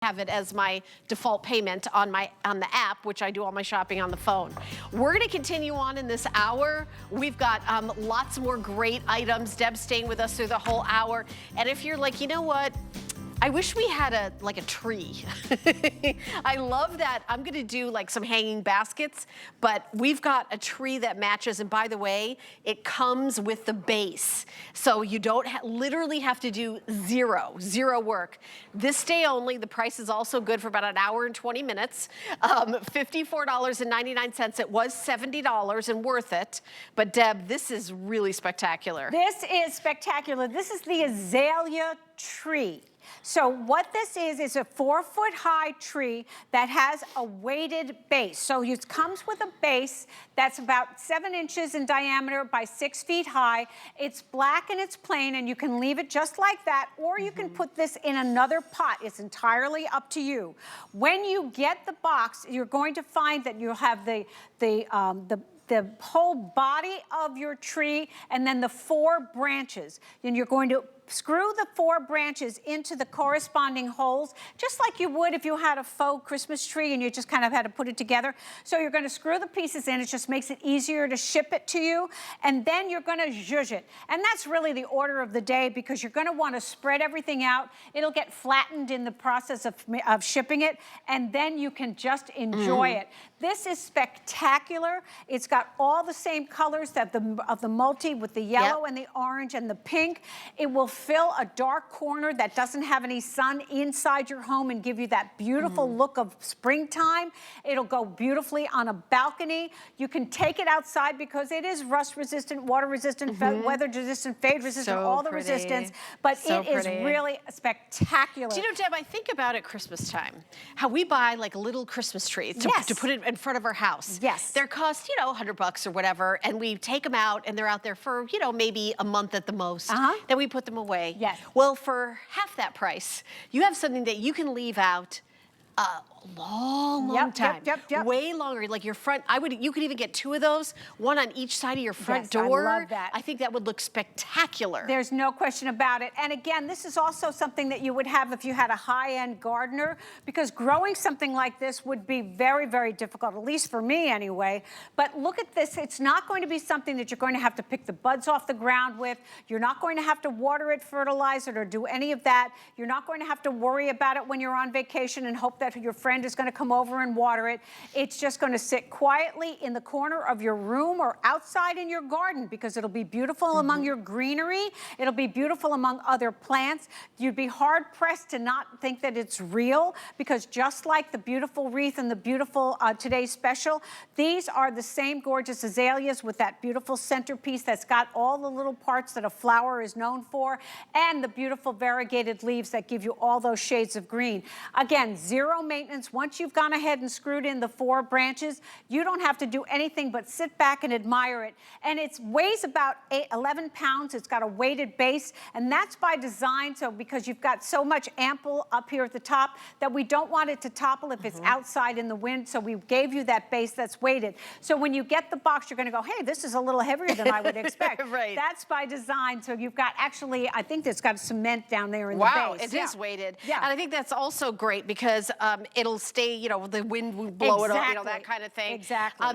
have it as my default payment on the app, which I do all my shopping on the phone. We're going to continue on in this hour. We've got lots more great items. Deb's staying with us through the whole hour. And if you're like, you know what? I wish we had a tree. I love that. I'm gonna do like some hanging baskets, but we've got a tree that matches. And by the way, it comes with the base. So you don't literally have to do zero work. This day only, the price is also good for about an hour and 20 minutes. $54.99. It was $70 and worth it. But Deb, this is really spectacular. This is spectacular. This is the azalea tree. So what this is a 4-foot high tree that has a weighted base. So it comes with a base that's about 7 inches in diameter by 6 feet high. It's black and it's plain, and you can leave it just like that, or you can put this in another pot. It's entirely up to you. When you get the box, you're going to find that you'll have the whole body of your tree and then the 4 branches. And you're going to screw the 4 branches into the corresponding holes, just like you would if you had a faux Christmas tree and you just kind of had to put it together. So you're going to screw the pieces in. It just makes it easier to ship it to you. And then you're going to zhuzh it. And that's really the order of the day, because you're going to want to spread everything out. It'll get flattened in the process of shipping it, and then you can just enjoy it. This is spectacular. It's got all the same colors of the multi, with the yellow and the orange and the pink. It will fill a dark corner that doesn't have any sun inside your home and give you that beautiful look of springtime. It'll go beautifully on a balcony. You can take it outside because it is rust resistant, water resistant, weather resistant, fade resistant, all the resistance. But it is really spectacular. Do you know, Deb, I think about at Christmas time, how we buy like little Christmas trees to put it in front of our house. Yes. They're cost, you know, $100 or whatever, and we take them out and they're out there for, you know, maybe a month at the most. Then we put them away. Yes. Well, for half that price, you have something that you can leave out a long time. Way longer. Like your front, you could even get 2 of those, one on each side of your front door. I love that. I think that would look spectacular. There's no question about it. And again, this is also something that you would have if you had a high-end gardener, because growing something like this would be very, very difficult, at least for me anyway. But look at this. It's not going to be something that you're going to have to pick the buds off the ground with. You're not going to have to water it, fertilize it, or do any of that. You're not going to have to worry about it when you're on vacation and hope that your friend is going to come over and water it. It's just going to sit quietly in the corner of your room or outside in your garden, because it'll be beautiful among your greenery. It'll be beautiful among other plants. You'd be hard pressed to not think that it's real, because just like the beautiful wreath and the beautiful today's special, these are the same gorgeous azaleas with that beautiful centerpiece that's got all the little parts that a flower is known for, and the beautiful variegated leaves that give you all those shades of green. Again, zero maintenance. Once you've gone ahead and screwed in the 4 branches, you don't have to do anything but sit back and admire it. And it weighs about 11 pounds. It's got a weighted base, and that's by design. So because you've got so much ample up here at the top that we don't want it to topple if it's outside in the wind. So we gave you that base that's weighted. So when you get the box, you're going to go, hey, this is a little heavier than I would expect. That's by design. So you've got actually, I think it's got cement down there in the base. Wow, it is weighted. And I think that's also great because it'll stay, you know, the wind will blow it off, you know, that kind of thing.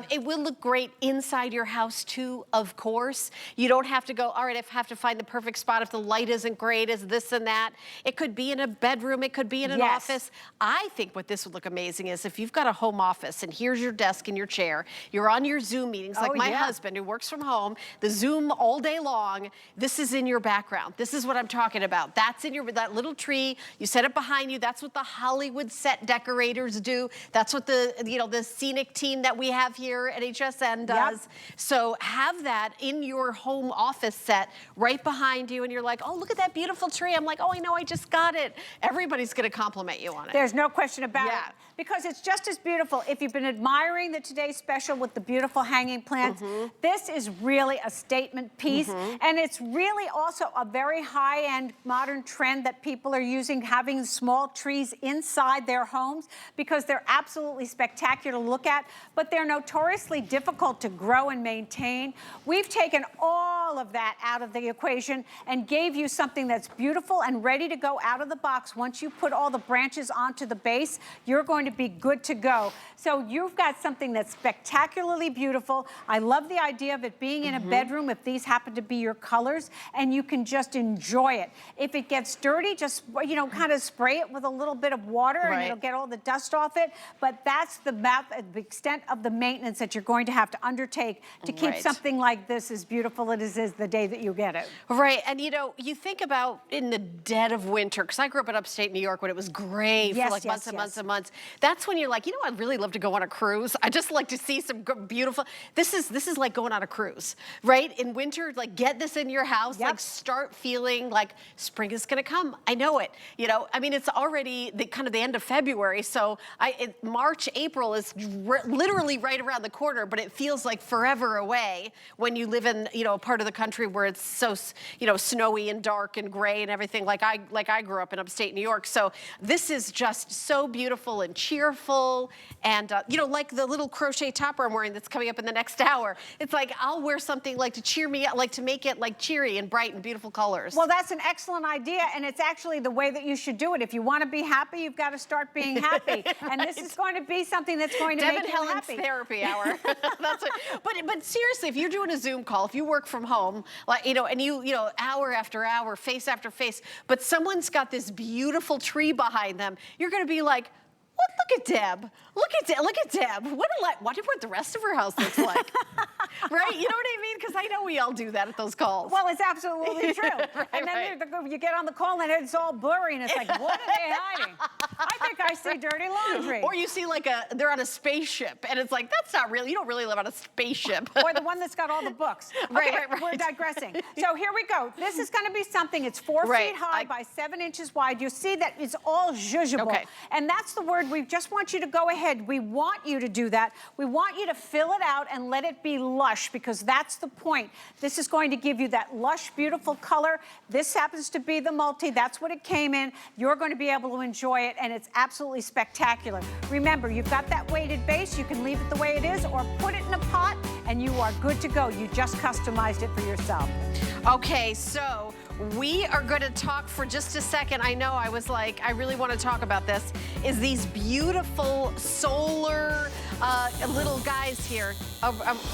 It will look great inside your house too, of course. You don't have to go, all right, I have to find the perfect spot if the light isn't great, is this and that. It could be in a bedroom, it could be in an office. I think what this would look amazing is if you've got a home office and here's your desk and your chair, you're on your Zoom meetings, like my husband who works from home, the Zoom all day long, this is in your background. This is what I'm talking about. That's in that little tree, you set it behind you. That's what the Hollywood set decorators do. That's what the scenic team that we have here at HSN does. So have that in your home office set right behind you, and you're like, oh, look at that beautiful tree. I'm like, oh, I know, I just got it. Everybody's gonna compliment you on it. There's no question about it. Because it's just as beautiful. If you've been admiring the today's special with the beautiful hanging plants, this is really a statement piece. And it's really also a very high-end modern trend that people are using, having small trees inside their your homes because they're absolutely spectacular to look at, but they're notoriously difficult to grow and maintain. We've taken all of that out of the equation and gave you something that's beautiful and ready to go out of the box. Once you put all the branches onto the base, you're going to be good to go. So you've got something that's spectacularly beautiful. I love the idea of it being in a bedroom if these happen to be your colors, and you can just enjoy it. If it gets dirty, just, you know, kind of spray it with a little bit of water and it'll get all the dust off it. But that's the extent of the maintenance that you're going to have to undertake to keep something like this as beautiful as it is the day that you get it. Right, and you know, you think about in the dead of winter, because I grew up in upstate New York when it was gray for like months and months and months. That's when you're like, you know, I'd really love to go on a cruise. I just like to see some beautiful, this is like going on a cruise, right? In winter, like get this in your house, like start feeling like spring is gonna come. I know it, you know, I mean, it's already kind of the end of February, so March, April is literally right around the corner, but it feels like forever away when you live in, you know, a part of the country where it's so, you know, snowy and dark and gray and everything, like I grew up in upstate New York. So this is just so beautiful and cheerful, and you know, like the little crochet topper I'm wearing that's coming up in the next hour. It's like I'll wear something like to cheer me up, like to make it like cheery and bright and beautiful colors. Well, that's an excellent idea, and it's actually the way that you should do it. If you want to be happy, you've got to start being happy, and this is going to be something that's going to make you happy. Therapy hour. That's it. But seriously, if you're doing a Zoom call, if you work from home, like, you know, and you know, hour after hour, face after face, but someone's got this beautiful tree behind them, you're going to be like, look at Deb. Look at Deb. What the rest of her house looks like. Right? You know what I mean? Because I know we all do that at those calls. Well, it's absolutely true. And then you get on the call and it's all blurry and it's like, what are they hiding? I think I see dirty laundry. Or you see like they're on a spaceship and it's like, that's not really, you don't really live on a spaceship. Or the one that's got all the books. Okay, right. We're digressing. So here we go. This is going to be something, it's 4 feet high by 7 inches wide. You see that it's all zhuzhable. Okay. And that's the word. We just want you to go ahead. We want you to do that. We want you to fill it out and let it be lush, because that's the point. This is going to give you that lush, beautiful color. This happens to be the multi. That's what it came in. You're going to be able to enjoy it, and it's absolutely spectacular. Remember, you've got that weighted base. You can leave it the way it is or put it in a pot, and you are good to go. You just customized it for yourself. Okay, so we are going to talk for just a second. I know I was like, I really want to talk about this, is these beautiful solar little guys here.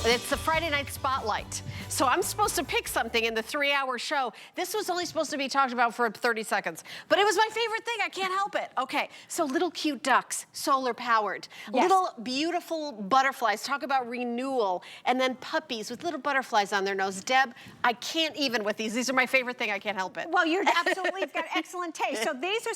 It's the Friday night spotlight. So I'm supposed to pick something in the 3-hour show. This was only supposed to be talked about for 30 seconds, but it was my favorite thing. I can't help it. Okay, so little cute ducks, solar powered. Little beautiful butterflies. Talk about renewal. And then puppies with little butterflies on their nose. Deb, I can't even with these. These are my favorite thing. I can't help it. Well, you've got excellent taste. So these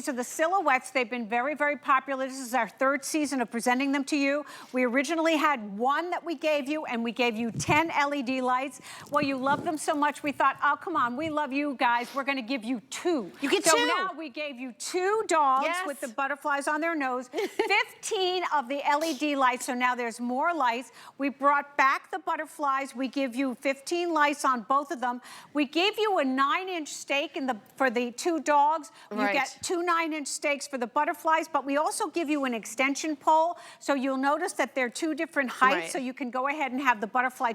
are the silhouettes. They've been very, very popular. This is our 3rd season of presenting them to you. We originally had 1 that we gave you, and we gave you 10 LED lights. Well, you love them so much, we thought, oh, come on, we love you guys. We're going to give you 2. You get 2. So now we gave you 2 dogs with the butterflies on their nose, 15 of the LED lights. So now there's more lights. We brought back the butterflies. We give you 15 lights on both of them. We gave you a 9-inch stake for the 2 dogs. You get 2 9-inch stakes for the butterflies, but we also give you an extension pole. So you'll notice that they're 2 different heights, so you can go ahead and have the butterfly